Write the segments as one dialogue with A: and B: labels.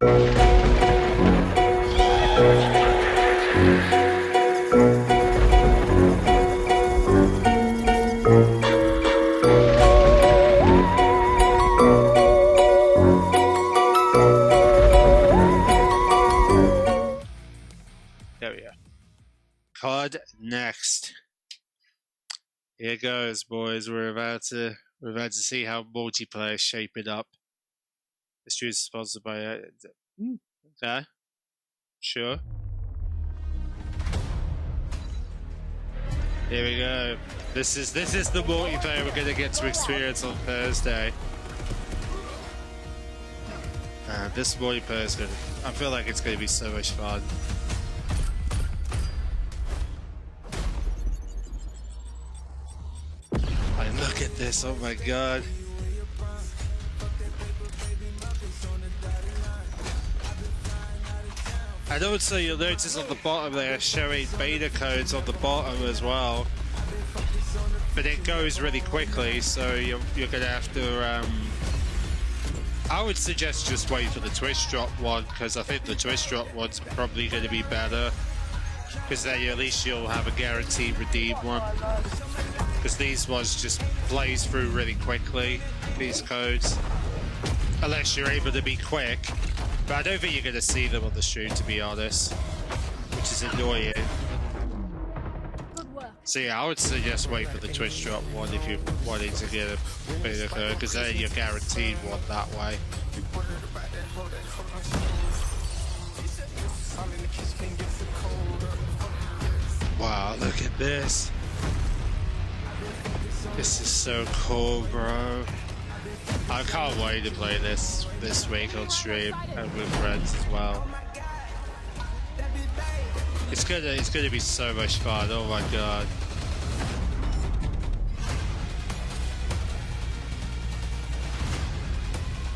A: There we go. COD next. Here goes, boys. We're about to see how multiplayer is shaping up. This stream is sponsored by okay. Sure. Here we go. This is the multiplayer we're gonna get to experience on Thursday. This multiplayer is I feel like it's gonna be so much fun. Look at this, oh my god. And also you'll notice on the bottom they are showing beta codes on the bottom as well. But it goes really quickly, so you're gonna have to I would suggest just wait for the Twitch drop one, because I think the Twitch drop one's probably gonna be better. Because then at least you'll have a guaranteed redeem one. Because these ones just blaze through really quickly, these codes. Unless you're able to be quick. But I don't think you're going to see them on the stream, to be honest. Which is annoying. So yeah, I would suggest wait for the Twitch drop one if you're wanting to get a beta code, because then you're guaranteed one that way. Wow, look at this. This is so cool, bro. I can't wait to play this week on stream and with friends as well. It's gonna be so much fun. Oh my god.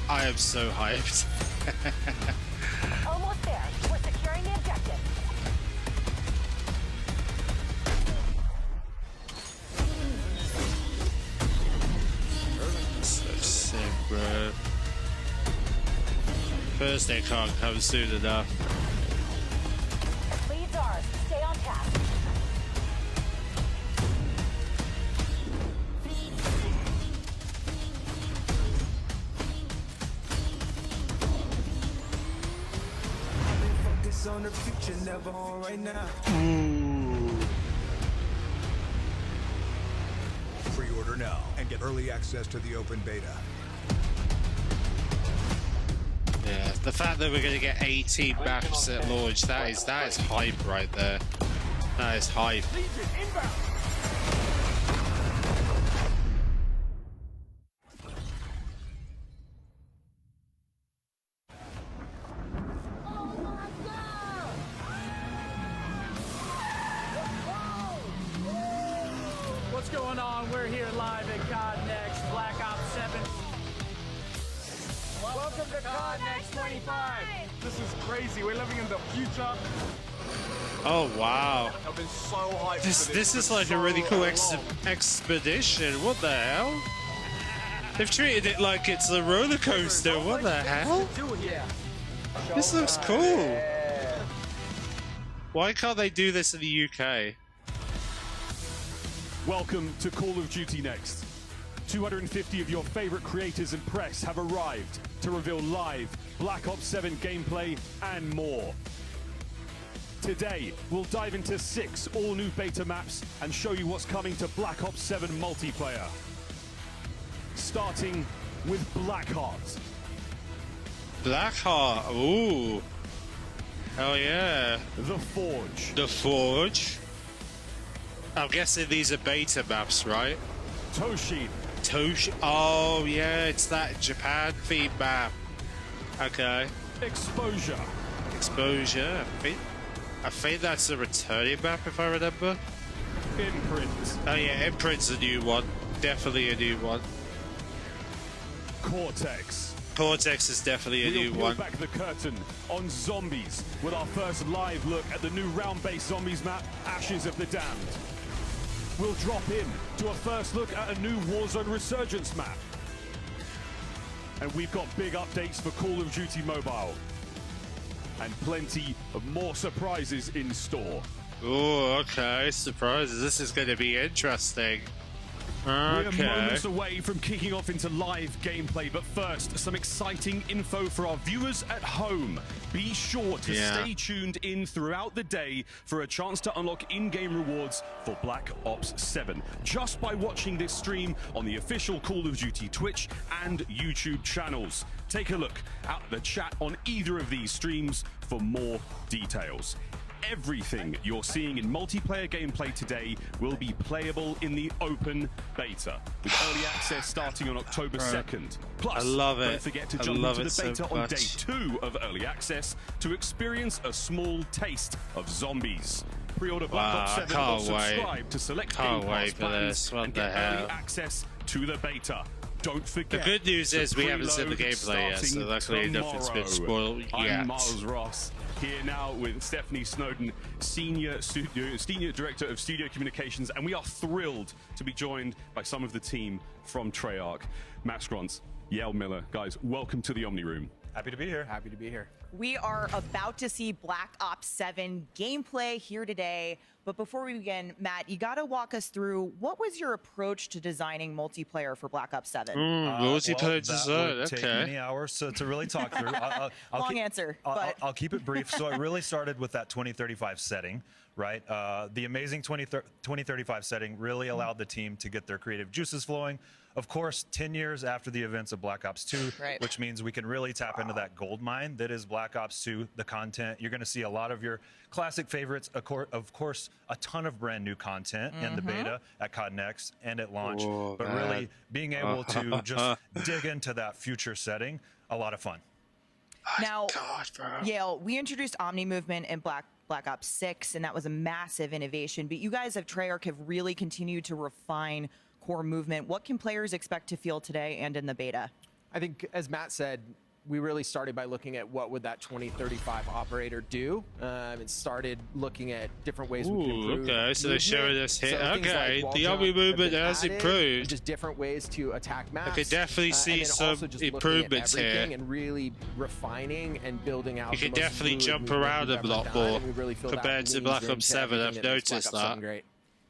A: I am so hyped.
B: Almost there. We're securing the objective.
A: So sick, bro. Thursday can't come soon enough.
B: Leads ours. Stay on task.
C: On the future, never on right now. Pre-order now and get early access to the open beta.
A: Yeah, the fact that we're gonna get 18 maps at launch, that is hype right there. That is hype.
D: What's going on? We're here live at COD Next, Black Ops 7. Welcome to COD Next 25. This is crazy. We're living in the future.
A: Oh wow.
D: I've been so hyped
A: This is like a really cool expedition. What the hell? They've treated it like it's a roller coaster. What the hell? This looks cool. Why can't they do this in the UK?
E: Welcome to Call of Duty Next. 250 of your favorite creators and press have arrived to reveal live Black Ops 7 gameplay and more. Today, we'll dive into 6 all-new beta maps and show you what's coming to Black Ops 7 multiplayer. Starting with Blackheart.
A: Blackheart, ooh. Hell yeah.
E: The Forge.
A: The Forge. I'm guessing these are beta maps, right?
E: Toshin.
A: Oh yeah, it's that Japan theme map. Okay.
E: Exposure.
A: Exposure. I think that's a returning map if I remember.
E: Imprint.
A: Oh yeah, Imprint's a new one. Definitely a new one.
E: Cortex.
A: Cortex is definitely a new one.
E: We'll back the curtain on zombies with our first live look at the new round-based zombies map, Ashes of the Damned. We'll drop in to a first look at a new Warzone Resurgence map. And we've got big updates for Call of Duty Mobile. and plenty of more surprises in store.
A: Oh, okay. Surprises. This is going to be interesting.
E: We're
A: Okay.
E: moments away from kicking off into live gameplay, but first, some exciting info for our viewers at home. Be sure to stay tuned in throughout the day for a chance to unlock in-game rewards for Black Ops 7, just by watching this stream on the official Call of Duty Twitch and YouTube channels. Take a look at the chat on either of these streams for more details. Everything you're seeing in multiplayer gameplay today will be playable in the open beta, with early access starting on October 2nd. Plus,
A: I love it.
E: don't forget to
A: I
E: jump
A: love
E: into
A: it
E: the beta
A: so
E: on
A: much.
E: day 2 of early access to experience a small taste of zombies. Pre-order Black
A: Wow,
E: Ops
A: I
E: 7 or
A: can't
E: subscribe
A: wait.
E: to select
A: Can't
E: Game Pass
A: wait for
E: plans
A: this. What
E: and
A: the
E: get
A: hell?
E: early access to the beta. Don't forget.
A: The good news is we haven't seen the
E: preload
A: gameplay yet, so
E: starting
A: luckily nothing's been
E: tomorrow.
A: spoiled
E: I'm
A: yet.
E: Miles Ross, here now with Stephanie Snowden, Senior Director of Studio Communications, and we are thrilled to be joined by some of the team from Treyarch. Matt Scrons, Yael Miller. Guys, welcome to the Omni Room.
F: Happy to be here.
D: Happy to be here.
G: We are about to see Black Ops 7 gameplay here today. But before we begin, Matt, you got to walk us through what was your approach to designing multiplayer for Black Ops 7?
A: Multiplayer
F: that
A: design,
F: would take
A: okay.
F: many hours to really talk through.
G: Long answer, but-
F: I'll keep it brief. So I really started with that 2035 setting, right? The amazing 2035 setting really allowed the team to get their creative juices flowing. Of course, 10 years after the events of Black Ops 2,
G: Right.
F: which means we can really tap into that gold mine that is Black Ops 2, the content. You're going to see a lot of your classic favorites, of course, a ton of brand new content in the beta at COD Next and at launch.
A: Oh,
F: but
A: man.
F: really being able to just dig into that future setting, a lot of fun.
G: Now,
A: God, bro.
G: Yale, we introduced Omni Movement in Black Ops 6, and that was a massive innovation. But you guys at Treyarch have really continued to refine core movement. What can players expect to feel today and in the beta?
D: I think, as Matt said, we really started by looking at what would that 2035 operator do, and started looking at different ways we can
A: Ooh,
D: improve.
A: okay, so they're showing us here.
D: So things
A: Okay,
D: like
A: the
D: wall
A: Omni
D: jump have
A: movement
D: been
A: has
D: added,
A: improved.
D: and just different ways to attack maps.
A: could definitely see
D: and then
A: some
D: also just looking at
A: improvements here.
D: everything and really refining and building out.
A: You can
D: the most
A: definitely
D: fluid
A: jump
D: movement
A: around
D: we've
A: a
D: ever
A: lot
D: done,
A: more
D: and we really feel that
A: compared to
D: leans
A: Black
D: into
A: Ops 7.
D: everything
A: I've
D: that makes Black
A: noticed
D: Ops 7
A: that.
D: great.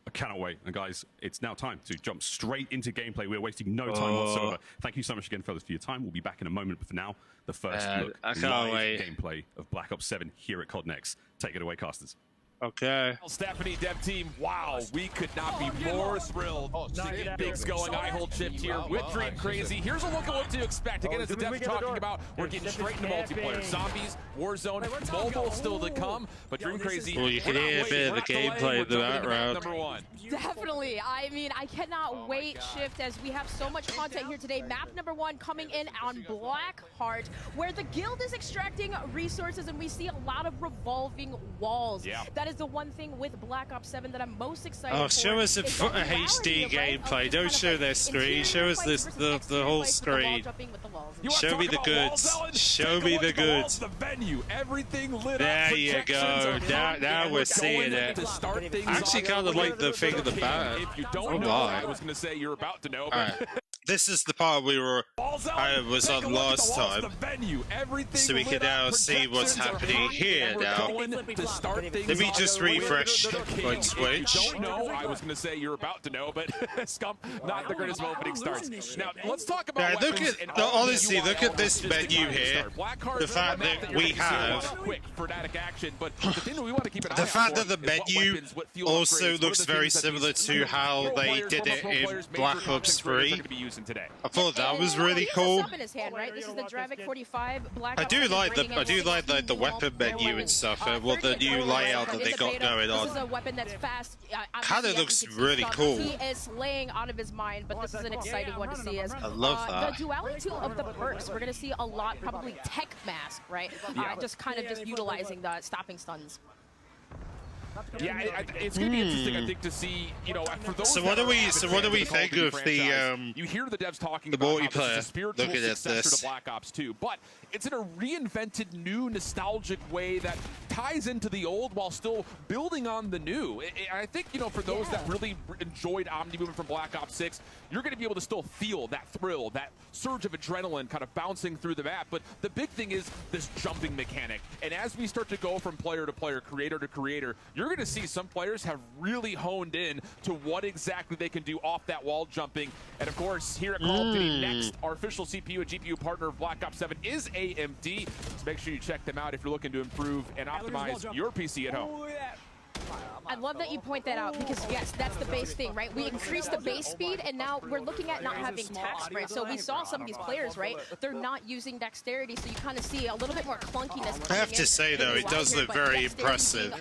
E: I cannot wait. And guys, it's now time to jump straight into gameplay. We're wasting no time whatsoever. Thank you so much again, fellas, for your time. We'll be back in a moment, but for now, the first look
A: I can't
E: live
A: wait.
E: gameplay of Black Ops 7 here at COD Next. Take it away, casters.
A: Okay.
H: Stephanie, dev team, wow, we could not be more thrilled to get things going. I hold shift here with Dream Crazy. Here's a look at what to expect. Again, as the dev's talking about, we're getting straight into multiplayer. Zombies, Warzone, mobile still to come, but Dream Crazy.
A: Well, you can
H: we're not
A: hear a
H: waiting.
A: bit of
H: We're
A: the
H: not delaying.
A: gameplay
H: We're
A: in the
H: jumping into map
A: background.
H: number 1.
I: Definitely. I mean, I cannot wait, Shift, as we have so much content here today. Map number 1 coming in on Blackheart, where the guild is extracting resources, and we see a lot of revolving walls.
H: Yeah.
I: That is the one thing with Black Ops 7 that I'm most excited
A: Oh,
I: for.
A: show us a
I: is the
A: HD
I: reality, right,
A: gameplay.
I: of
A: Don't
I: just
A: show
I: kind of
A: their
I: like
A: screen.
I: interior
A: Show us
I: fights
A: this,
I: versus
A: the
I: exterior
A: whole
I: fights with the wall
A: screen.
I: jumping with the walls.
H: You wanna
A: Show
H: talk
A: me the
H: about
A: goods.
H: walls,
A: Show
H: Take a
A: me
H: look
A: the
H: at walls,
A: goods.
H: The venue, everything lit
A: There
H: up.
A: you
H: Projections
A: go.
H: are
A: Now-
H: hot,
A: now
H: and
A: we're
H: going
A: seeing
H: to
A: it.
H: start things
A: I actually
H: off.
A: kind of like the thing of the bat.
H: If you
A: Oh,
H: don't know,
A: my.
H: I was going to say you're about to know. But
A: Alright. This is the part we were
H: balls out.
A: I was
H: Take
A: on
H: a look at
A: last
H: the walls,
A: time.
H: the venue, everything
A: So we
H: lit
A: can now
H: up,
A: see what's
H: projections are
A: happening
H: hot,
A: here
H: and we're
A: now.
H: going to start things
A: Let me
H: off.
A: just refresh
H: Okay,
A: my
H: if
A: Twitch.
H: you don't know, I was going to say you're about to know, but Scump, not the greatest opening starts. Now, let's talk about
A: Now, look
H: weapons
A: at-
H: and
A: no,
H: all the
A: honestly, look at
H: UI
A: this
H: elements just to
A: menu
H: get
A: here.
H: started. Blackheart,
A: The fact
H: a map
A: that
H: you're
A: we
H: gonna see a lot
A: have-
H: of quick frenetic action, but the thing that we want to keep an eye
A: The
H: out
A: fact
H: for
A: that the
H: is what
A: menu
H: weapons, what fuel
A: also
H: upgrades, what
A: looks
H: are the
A: very
H: things that
A: similar
H: these
A: to how
H: pro
A: they
H: players,
A: did
H: former
A: it
H: pro
A: in
H: players, major
A: Black
H: content
A: Ops
H: creators
A: 3.
H: are gonna be using today.
A: I thought that was
I: And
A: really
I: he has a
A: cool.
I: sub in his hand, right? This is the Dravik 45 Black
A: I
I: Ops
A: do
I: 7
A: like
I: bringing
A: the
I: in 16
A: the weapon
I: multiplayer
A: menu and
I: weapons.
A: stuff, and well, the
I: 30
A: new
I: total
A: layout that
I: in
A: they
I: the
A: got
I: beta.
A: going
I: This is
A: on.
I: a weapon that's fast.
A: Kinda
I: Obviously, as
A: looks
I: you can see,
A: really
I: Scump,
A: cool.
I: He is slaying out of his mind, but this is an exciting one to see. As
A: I love that.
I: The duality of the perks. We're going to see a lot, probably Tech Mask, right? Just kind of just utilizing the stopping stuns.
H: Yeah, it's going to be interesting, I think, to see, you know, for those.
A: So what do we think of the
H: you hear the devs talking
A: the
H: about how this is
A: multiplayer?
H: a spiritual
A: Looking at
H: successor
A: this.
H: to Black Ops 2, but it's in a reinvented, new, nostalgic way that ties into the old while still building on the new. I think, you know, for those that really enjoyed Omni movement from Black Ops 6, you're going to be able to still feel that thrill, that surge of adrenaline kind of bouncing through the map. But the big thing is this jumping mechanic. And as we start to go from player to player, creator to creator, you're going to see some players have really honed in to what exactly they can do off that wall jumping. And of course, here at Call of Duty Next, our official CPU and GPU partner of Black Ops 7 is AMD. So make sure you check them out if you're looking to improve and optimize your PC at home.
I: I love that you point that out because, yes, that's the base thing, right? We increased the base speed, and now we're looking at not having tack sprint. So we saw some of these players, right? They're not using dexterity, so you kind of see a little bit more clunkiness.
A: I have to say, though, it does look very impressive.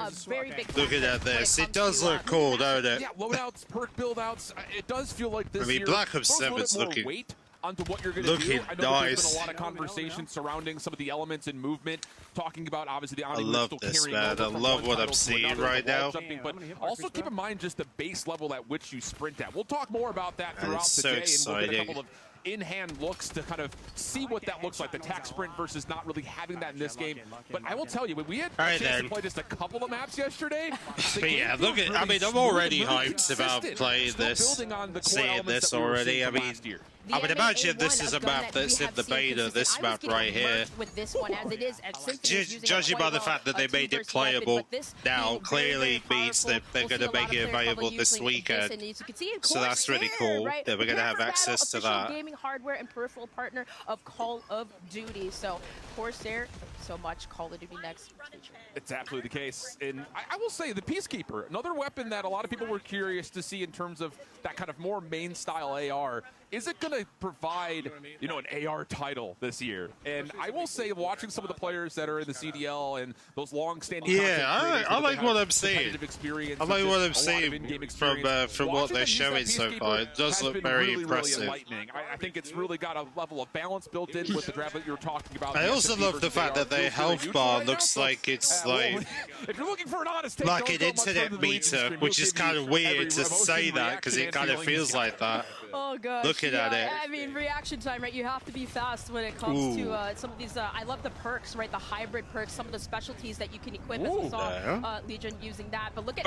A: Looking at this, it does look cool, don't it?
H: Yeah, loadouts, perk build-outs, it does feel like this year
A: Black Ops
H: throws a little
A: 7's
H: bit more
A: looking
H: weight onto what you're going to do. I know
A: nice.
H: there's been a lot of conversation surrounding some of the elements in movement, talking about obviously the
A: I love this, man. I love what I'm seeing right now.
H: Jumping, but also keep in mind just the base level at which you sprint at. We'll talk more about that throughout the
A: so
H: day, and we'll get a
A: exciting.
H: couple of in-hand looks to kind of see what that looks like, the tack sprint versus not really having that in this game. But I will tell you, when we had a chance to play just a couple of maps yesterday,
A: but yeah, look at, I mean, I'm already hyped about playing this, seeing this already. I mean, I would imagine this is a map that's in the beta, this map right here. Judging by the fact that they made it playable now, clearly means that they're going to make it available this weekend. So that's really cool that we're going to have access to that.
I: Gaming hardware and peripheral partner of Call of Duty. So Corsair, so much Call of Duty Next.
H: It's absolutely the case. And I will say the Peacekeeper, another weapon that a lot of people were curious to see in terms of that kind of more main style AR. Is it going to provide, you know, an AR title this year? And I will say, watching some of the players that are in the CDL and those long-standing,
A: I like what I'm seeing.
H: Experience,
A: I like what I'm seeing from what they're showing so far. It does look very impressive.
H: Really I think it's really got a level of balance built in with the draft that you were talking about.
A: I also love the fact that their health bar looks like it's like
H: if you're looking for an honest take,
A: like an internet meter, which is kind of weird to say that because it kind of feels like that.
I: Oh gosh.
A: Looking at it.
I: I mean, reaction time, right? You have to be fast when it comes to some of these. I love the perks, right? The hybrid perks, some of the specialties that you can equip. As we saw Legion using that. But look at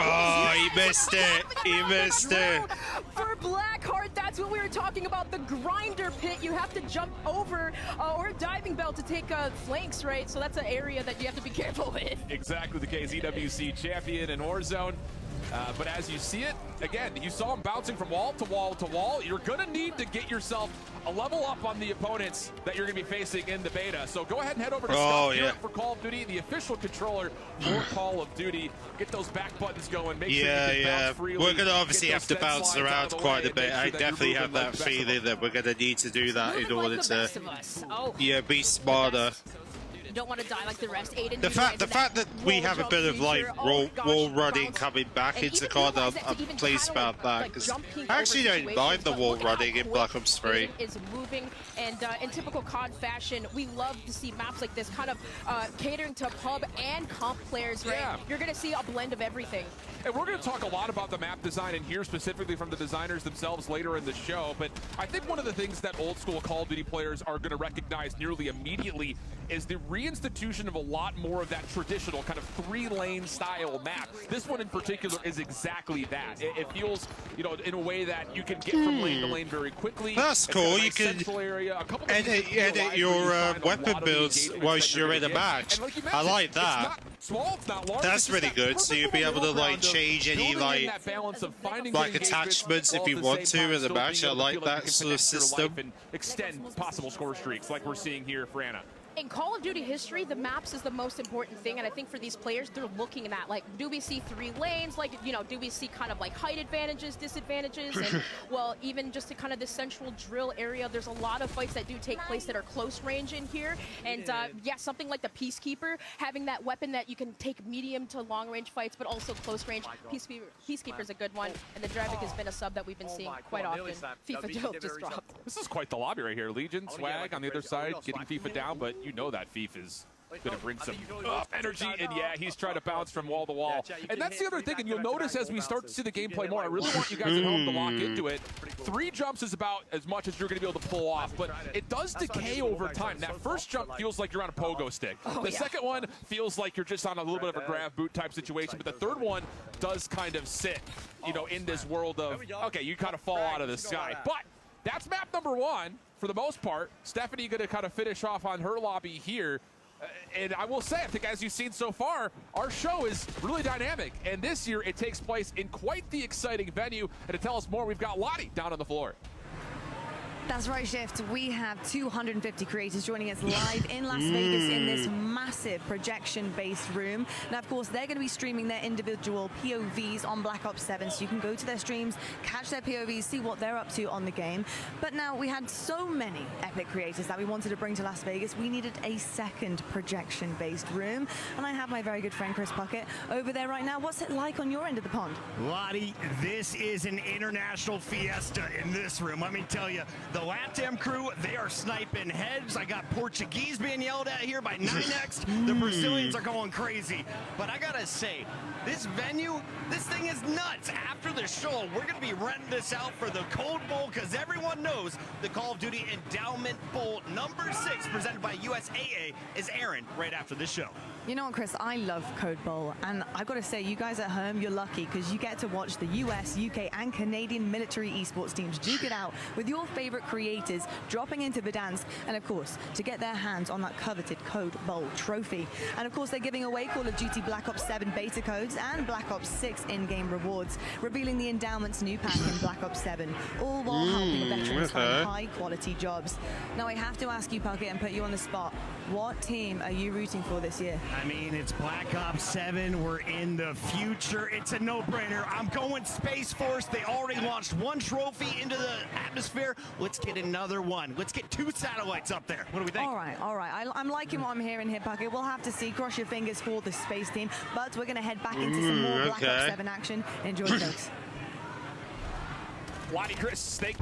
A: he missed it. He missed it.
I: For Blackheart, that's what we were talking about. The grinder pit. You have to jump over or diving bell to take flanks, right? So that's an area that you have to be careful with.
H: Exactly the case. EWC champion in Warzone. But as you see it, again, you saw him bouncing from wall to wall to wall. You're going to need to get yourself a level up on the opponents that you're going to be facing in the beta. So go ahead and head over to Scott for Call of Duty, the official controller for Call of Duty. Get those back buttons going. Make sure you can bounce freely.
A: We're going to obviously have to bounce around quite a bit. I definitely have that feeling that we're going to need to do that in order to be smarter.
I: You don't want to die like the rest. Aiden,
A: the fact that we have a bit of like wall running coming back into COD, I'm pleased about that because I actually don't mind the wall running in Black Ops 3.
I: Is moving, and in typical COD fashion, we love to see maps like this kind of catering to pub and comp players, right? Yeah. You're going to see a blend of everything.
H: And we're going to talk a lot about the map design and hear specifically from the designers themselves later in the show, but I think one of the things that old school Call of Duty players are going to recognize nearly immediately is the reinstitution of a lot more of that traditional kind of 3-lane style map. This one in particular is exactly that. It feels, you know, in a way that you can get from lane to lane very quickly.
A: That's cool. You can edit your weapon builds whilst you're in a match. I like that. That's really good. So you'll be able to like change any like attachments if you want to in the match. I like that sort of system.
H: And extend possible score streaks like we're seeing here for Anna.
I: In Call of Duty history, the maps is the most important thing, and I think for these players, they're looking at, like, do we see 3 lanes? Like, you know, do we see kind of like height advantages, disadvantages? And, well, even just to kind of the central drill area, there's a lot of fights that do take place that are close range in here. And, yeah, something like the Peacekeeper, having that weapon that you can take medium to long range fights, but also close range. Peacekeeper's a good one, and the Dravik has been a sub that we've been seeing quite often. FIFA just dropped.
H: This is quite the lobby right here. Legion, Swag on the other side, getting FIFA down, but you know that FIFA is Gonna bring some energy, and yeah, he's trying to bounce from wall to wall. And that's the other thing, and you'll notice as we start to see the gameplay more, I really want you guys at home to lock into it. 3 jumps is about as much as you're gonna be able to pull off, but it does decay over time. That first jump feels like you're on a pogo stick. The second one feels like you're just on a little bit of a grab boot type situation, but the third one does kind of sit, you know, in this world of, okay, you kind of fall out of the sky. But that's map number 1 for the most part. Stephanie gonna kind of finish off on her lobby here. And I will say, I think as you've seen so far, our show is really dynamic. And this year, it takes place in quite the exciting venue. And to tell us more, we've got Lottie down on the floor.
J: That's right, Shift. We have 250 creators joining us live in Las Vegas in this massive projection-based room. Now, of course, they're going to be streaming their individual POVs on Black Ops 7, so you can go to their streams, catch their POVs, see what they're up to on the game. But now, we had so many epic creators that we wanted to bring to Las Vegas, we needed a second projection-based room. And I have my very good friend, Chris Puckett, over there right now. What's it like on your end of the pond?
K: Lottie, this is an international fiesta in this room. Let me tell you, the LATAM crew, they are sniping heads. I got Portuguese being yelled at here by 9X. The Brazilians are going crazy. But I gotta say, this venue, this thing is nuts. After the show, we're gonna be renting this out for the COD Bowl because everyone knows the Call of Duty Endowment Bowl number 6 presented by USAA is airing right after this show.
J: You know what, Chris? I love COD Bowl, and I've got to say, you guys at home, you're lucky because you get to watch the US, UK, and Canadian military esports teams duke it out with your favorite creators dropping into Verdansk, and of course, to get their hands on that coveted COD Bowl trophy. And of course, they're giving away Call of Duty Black Ops 7 beta codes and Black Ops 6 in-game rewards, revealing the Endowment's new pack in Black Ops 7, all while helping veterans find high-quality jobs. Now, I have to ask you, Puckett, and put you on the spot. What team are you rooting for this year?
K: I mean, it's Black Ops 7. We're in the future. It's a no-brainer. I'm going Space Force. They already launched 1 trophy into the atmosphere. Let's get another one. Let's get 2 satellites up there. What do we think?
J: All right. I'm liking what I'm hearing here, Puckett. We'll have to see. Cross your fingers for the space team. But we're going to head back into some more Black Ops 7 action. Enjoy, folks.
H: Lottie, Chris, Snake.